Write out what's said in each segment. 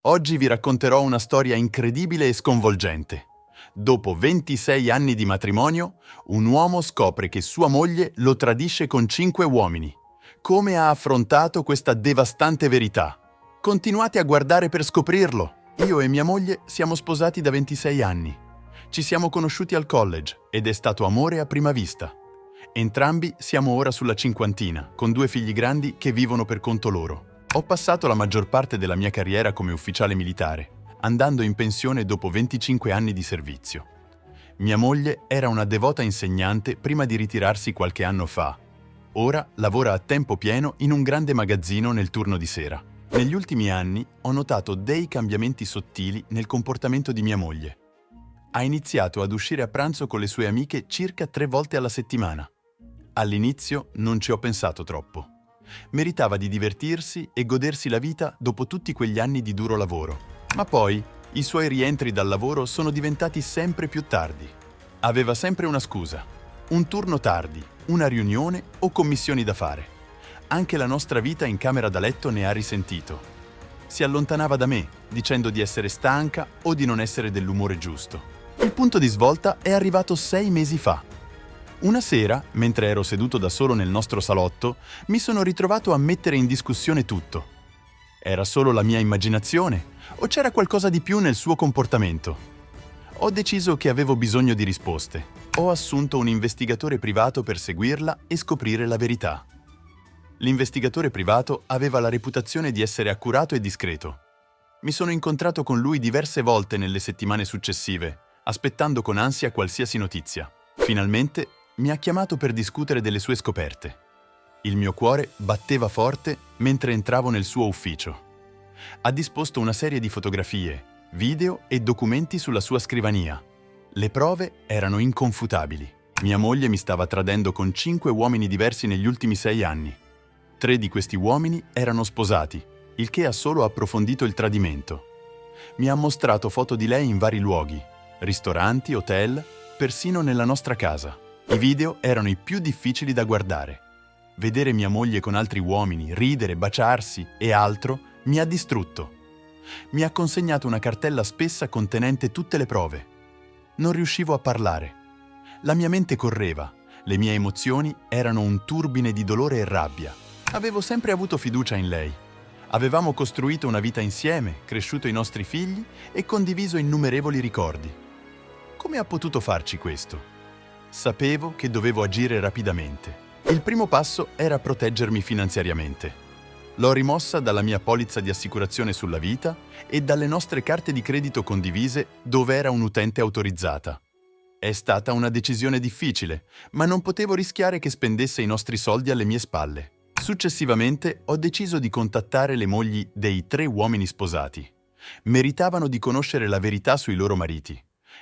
Oggi vi racconterò una storia incredibile e sconvolgente. Dopo 26 anni di matrimonio, un uomo scopre che sua moglie lo tradisce con 5 uomini. Come ha affrontato questa devastante verità? Continuate a guardare per scoprirlo. Io e mia moglie siamo sposati da 26 anni. Ci siamo conosciuti al college ed è stato amore a prima vista. Entrambi siamo ora sulla cinquantina, con 2 figli grandi che vivono per conto loro. Ho passato la maggior parte della mia carriera come ufficiale militare, andando in pensione dopo 25 anni di servizio. Mia moglie era una devota insegnante prima di ritirarsi qualche anno fa. Ora lavora a tempo pieno in un grande magazzino nel turno di sera. Negli ultimi anni ho notato dei cambiamenti sottili nel comportamento di mia moglie. Ha iniziato ad uscire a pranzo con le sue amiche circa 3 volte alla settimana. All'inizio non ci ho pensato troppo. Meritava di divertirsi e godersi la vita dopo tutti quegli anni di duro lavoro. Ma poi i suoi rientri dal lavoro sono diventati sempre più tardi. Aveva sempre una scusa: un turno tardi, una riunione o commissioni da fare. Anche la nostra vita in camera da letto ne ha risentito. Si allontanava da me, dicendo di essere stanca o di non essere dell'umore giusto. Il punto di svolta è arrivato 6 mesi fa. Una sera, mentre ero seduto da solo nel nostro salotto, mi sono ritrovato a mettere in discussione tutto. Era solo la mia immaginazione o c'era qualcosa di più nel suo comportamento? Ho deciso che avevo bisogno di risposte. Ho assunto un investigatore privato per seguirla e scoprire la verità. L'investigatore privato aveva la reputazione di essere accurato e discreto. Mi sono incontrato con lui diverse volte nelle settimane successive, aspettando con ansia qualsiasi notizia. Finalmente mi ha chiamato per discutere delle sue scoperte. Il mio cuore batteva forte mentre entravo nel suo ufficio. Ha disposto una serie di fotografie, video e documenti sulla sua scrivania. Le prove erano inconfutabili. Mia moglie mi stava tradendo con 5 uomini diversi negli ultimi 6 anni. 3 di questi uomini erano sposati, il che ha solo approfondito il tradimento. Mi ha mostrato foto di lei in vari luoghi, ristoranti, hotel, persino nella nostra casa. I video erano i più difficili da guardare. Vedere mia moglie con altri uomini, ridere, baciarsi e altro mi ha distrutto. Mi ha consegnato una cartella spessa contenente tutte le prove. Non riuscivo a parlare. La mia mente correva, le mie emozioni erano un turbine di dolore e rabbia. Avevo sempre avuto fiducia in lei. Avevamo costruito una vita insieme, cresciuto i nostri figli e condiviso innumerevoli ricordi. Come ha potuto farci questo? Sapevo che dovevo agire rapidamente. Il primo passo era proteggermi finanziariamente. L'ho rimossa dalla mia polizza di assicurazione sulla vita e dalle nostre carte di credito condivise dove era un'utente autorizzata. È stata una decisione difficile, ma non potevo rischiare che spendesse i nostri soldi alle mie spalle. Successivamente ho deciso di contattare le mogli dei 3 uomini sposati. Meritavano di conoscere la verità sui loro mariti.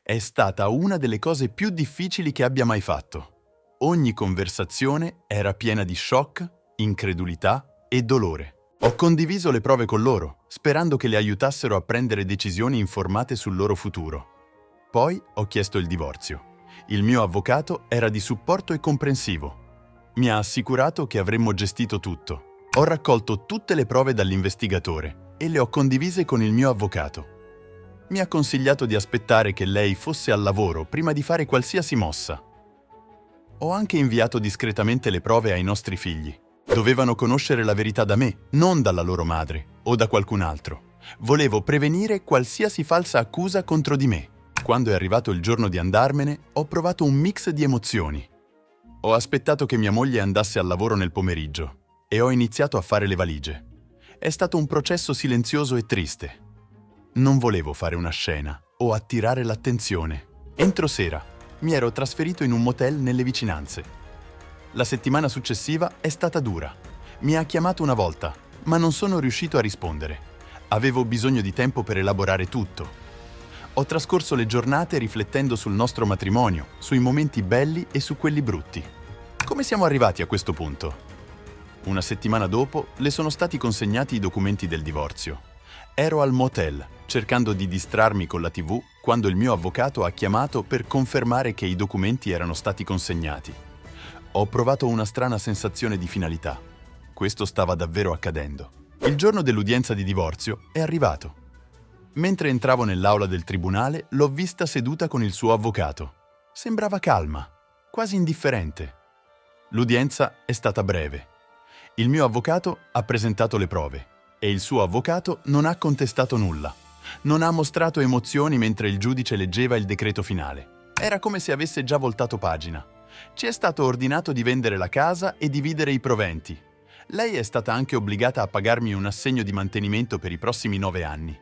È stata una delle cose più difficili che abbia mai fatto. Ogni conversazione era piena di shock, incredulità e dolore. Ho condiviso le prove con loro, sperando che le aiutassero a prendere decisioni informate sul loro futuro. Poi ho chiesto il divorzio. Il mio avvocato era di supporto e comprensivo. Mi ha assicurato che avremmo gestito tutto. Ho raccolto tutte le prove dall'investigatore e le ho condivise con il mio avvocato. Mi ha consigliato di aspettare che lei fosse al lavoro prima di fare qualsiasi mossa. Ho anche inviato discretamente le prove ai nostri figli. Dovevano conoscere la verità da me, non dalla loro madre o da qualcun altro. Volevo prevenire qualsiasi falsa accusa contro di me. Quando è arrivato il giorno di andarmene, ho provato un mix di emozioni. Ho aspettato che mia moglie andasse al lavoro nel pomeriggio e ho iniziato a fare le valigie. È stato un processo silenzioso e triste. Non volevo fare una scena o attirare l'attenzione. Entro sera mi ero trasferito in un motel nelle vicinanze. La settimana successiva è stata dura. Mi ha chiamato una volta, ma non sono riuscito a rispondere. Avevo bisogno di tempo per elaborare tutto. Ho trascorso le giornate riflettendo sul nostro matrimonio, sui momenti belli e su quelli brutti. Come siamo arrivati a questo punto? Una settimana dopo le sono stati consegnati i documenti del divorzio. Ero al motel, cercando di distrarmi con la TV, quando il mio avvocato ha chiamato per confermare che i documenti erano stati consegnati. Ho provato una strana sensazione di finalità. Questo stava davvero accadendo. Il giorno dell'udienza di divorzio è arrivato. Mentre entravo nell'aula del tribunale, l'ho vista seduta con il suo avvocato. Sembrava calma, quasi indifferente. L'udienza è stata breve. Il mio avvocato ha presentato le prove e il suo avvocato non ha contestato nulla. Non ha mostrato emozioni mentre il giudice leggeva il decreto finale. Era come se avesse già voltato pagina. Ci è stato ordinato di vendere la casa e dividere i proventi. Lei è stata anche obbligata a pagarmi un assegno di mantenimento per i prossimi 9 anni.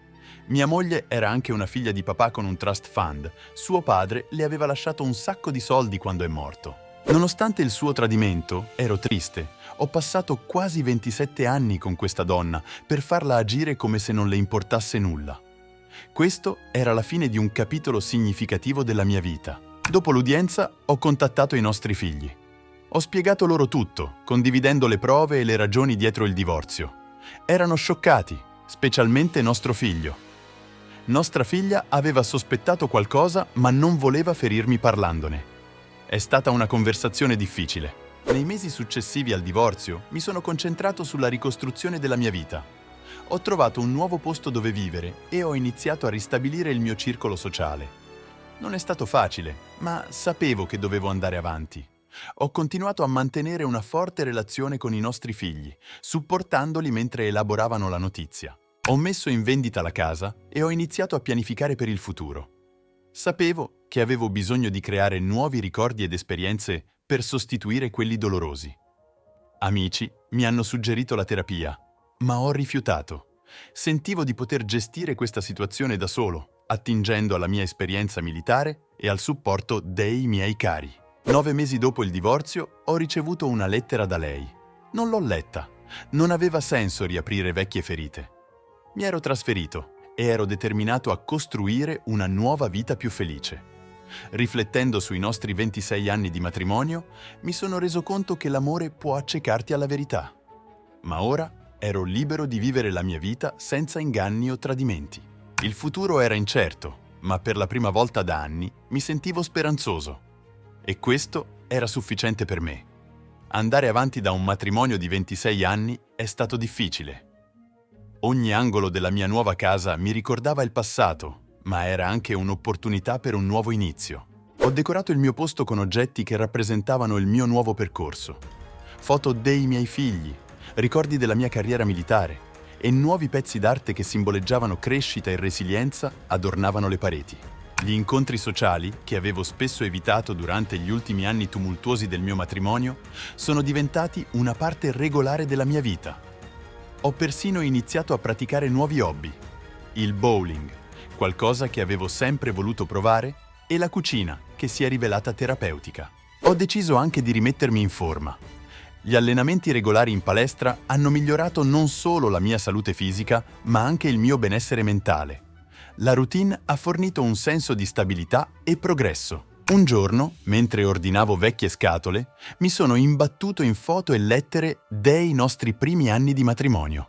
Mia moglie era anche una figlia di papà con un trust fund. Suo padre le aveva lasciato un sacco di soldi quando è morto. Nonostante il suo tradimento, ero triste. Ho passato quasi 27 anni con questa donna per farla agire come se non le importasse nulla. Questo era la fine di un capitolo significativo della mia vita. Dopo l'udienza ho contattato i nostri figli. Ho spiegato loro tutto, condividendo le prove e le ragioni dietro il divorzio. Erano scioccati, specialmente nostro figlio. Nostra figlia aveva sospettato qualcosa ma non voleva ferirmi parlandone. È stata una conversazione difficile. Nei mesi successivi al divorzio mi sono concentrato sulla ricostruzione della mia vita. Ho trovato un nuovo posto dove vivere e ho iniziato a ristabilire il mio circolo sociale. Non è stato facile, ma sapevo che dovevo andare avanti. Ho continuato a mantenere una forte relazione con i nostri figli, supportandoli mentre elaboravano la notizia. Ho messo in vendita la casa e ho iniziato a pianificare per il futuro. Sapevo che avevo bisogno di creare nuovi ricordi ed esperienze per sostituire quelli dolorosi. Amici mi hanno suggerito la terapia, ma ho rifiutato. Sentivo di poter gestire questa situazione da solo, attingendo alla mia esperienza militare e al supporto dei miei cari. 9 mesi dopo il divorzio ho ricevuto una lettera da lei. Non l'ho letta. Non aveva senso riaprire vecchie ferite. Mi ero trasferito e ero determinato a costruire una nuova vita più felice. Riflettendo sui nostri 26 anni di matrimonio, mi sono reso conto che l'amore può accecarti alla verità. Ma ora ero libero di vivere la mia vita senza inganni o tradimenti. Il futuro era incerto, ma per la prima volta da anni mi sentivo speranzoso. E questo era sufficiente per me. Andare avanti da un matrimonio di 26 anni è stato difficile. Ogni angolo della mia nuova casa mi ricordava il passato, ma era anche un'opportunità per un nuovo inizio. Ho decorato il mio posto con oggetti che rappresentavano il mio nuovo percorso. Foto dei miei figli, ricordi della mia carriera militare e nuovi pezzi d'arte che simboleggiavano crescita e resilienza adornavano le pareti. Gli incontri sociali, che avevo spesso evitato durante gli ultimi anni tumultuosi del mio matrimonio, sono diventati una parte regolare della mia vita. Ho persino iniziato a praticare nuovi hobby. Il bowling, qualcosa che avevo sempre voluto provare, e la cucina, che si è rivelata terapeutica. Ho deciso anche di rimettermi in forma. Gli allenamenti regolari in palestra hanno migliorato non solo la mia salute fisica, ma anche il mio benessere mentale. La routine ha fornito un senso di stabilità e progresso. Un giorno, mentre ordinavo vecchie scatole, mi sono imbattuto in foto e lettere dei nostri primi anni di matrimonio.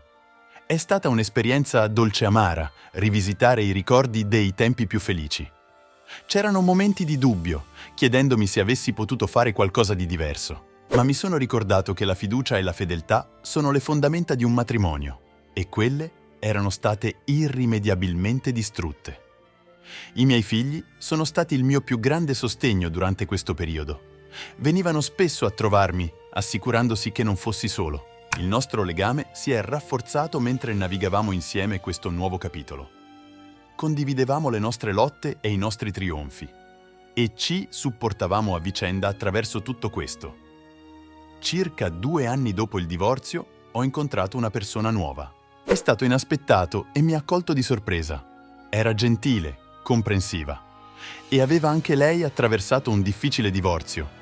È stata un'esperienza dolce amara, rivisitare i ricordi dei tempi più felici. C'erano momenti di dubbio, chiedendomi se avessi potuto fare qualcosa di diverso, ma mi sono ricordato che la fiducia e la fedeltà sono le fondamenta di un matrimonio, e quelle erano state irrimediabilmente distrutte. I miei figli sono stati il mio più grande sostegno durante questo periodo. Venivano spesso a trovarmi, assicurandosi che non fossi solo. Il nostro legame si è rafforzato mentre navigavamo insieme questo nuovo capitolo. Condividevamo le nostre lotte e i nostri trionfi e ci supportavamo a vicenda attraverso tutto questo. Circa 2 anni dopo il divorzio ho incontrato una persona nuova. È stato inaspettato e mi ha colto di sorpresa. Era gentile, comprensiva e aveva anche lei attraversato un difficile divorzio.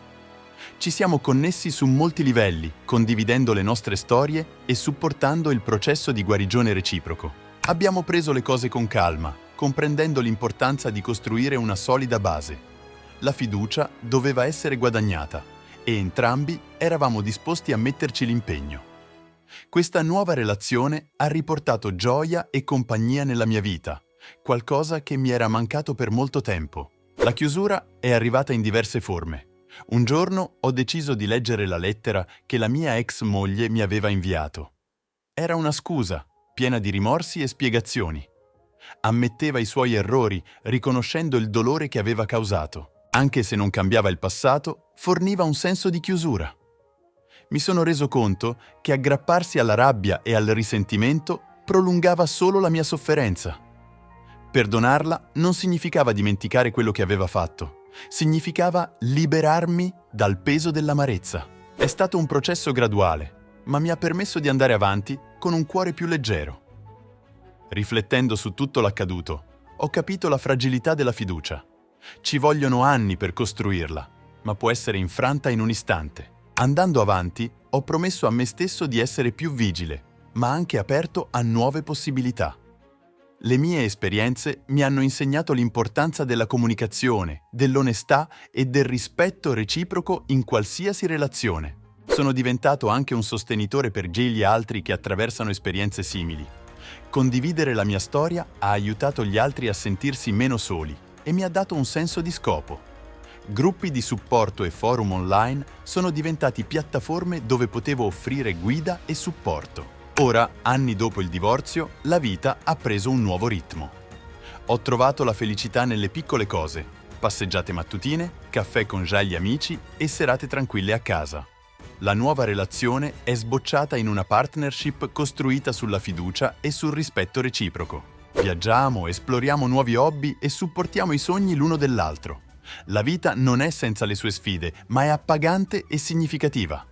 Ci siamo connessi su molti livelli, condividendo le nostre storie e supportando il processo di guarigione reciproco. Abbiamo preso le cose con calma, comprendendo l'importanza di costruire una solida base. La fiducia doveva essere guadagnata e entrambi eravamo disposti a metterci l'impegno. Questa nuova relazione ha riportato gioia e compagnia nella mia vita, qualcosa che mi era mancato per molto tempo. La chiusura è arrivata in diverse forme. Un giorno ho deciso di leggere la lettera che la mia ex moglie mi aveva inviato. Era una scusa, piena di rimorsi e spiegazioni. Ammetteva i suoi errori, riconoscendo il dolore che aveva causato. Anche se non cambiava il passato, forniva un senso di chiusura. Mi sono reso conto che aggrapparsi alla rabbia e al risentimento prolungava solo la mia sofferenza. Perdonarla non significava dimenticare quello che aveva fatto, significava liberarmi dal peso dell'amarezza. È stato un processo graduale, ma mi ha permesso di andare avanti con un cuore più leggero. Riflettendo su tutto l'accaduto, ho capito la fragilità della fiducia. Ci vogliono anni per costruirla, ma può essere infranta in un istante. Andando avanti, ho promesso a me stesso di essere più vigile, ma anche aperto a nuove possibilità. Le mie esperienze mi hanno insegnato l'importanza della comunicazione, dell'onestà e del rispetto reciproco in qualsiasi relazione. Sono diventato anche un sostenitore per gli altri che attraversano esperienze simili. Condividere la mia storia ha aiutato gli altri a sentirsi meno soli e mi ha dato un senso di scopo. Gruppi di supporto e forum online sono diventati piattaforme dove potevo offrire guida e supporto. Ora, anni dopo il divorzio, la vita ha preso un nuovo ritmo. Ho trovato la felicità nelle piccole cose: passeggiate mattutine, caffè con gli amici e serate tranquille a casa. La nuova relazione è sbocciata in una partnership costruita sulla fiducia e sul rispetto reciproco. Viaggiamo, esploriamo nuovi hobby e supportiamo i sogni l'uno dell'altro. La vita non è senza le sue sfide, ma è appagante e significativa.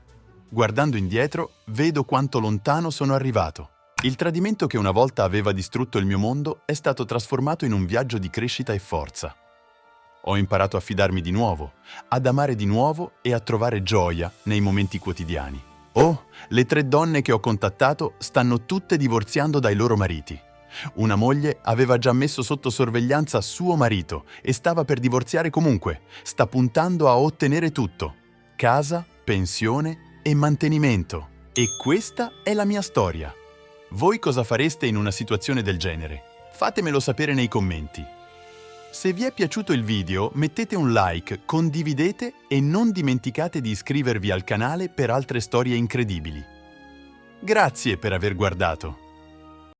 Guardando indietro, vedo quanto lontano sono arrivato. Il tradimento che una volta aveva distrutto il mio mondo è stato trasformato in un viaggio di crescita e forza. Ho imparato a fidarmi di nuovo, ad amare di nuovo e a trovare gioia nei momenti quotidiani. Oh, le 3 donne che ho contattato stanno tutte divorziando dai loro mariti. Una moglie aveva già messo sotto sorveglianza suo marito e stava per divorziare comunque. Sta puntando a ottenere tutto: casa, pensione e mantenimento. E questa è la mia storia. Voi cosa fareste in una situazione del genere? Fatemelo sapere nei commenti. Se vi è piaciuto il video, mettete un like, condividete e non dimenticate di iscrivervi al canale per altre storie incredibili. Grazie per aver guardato.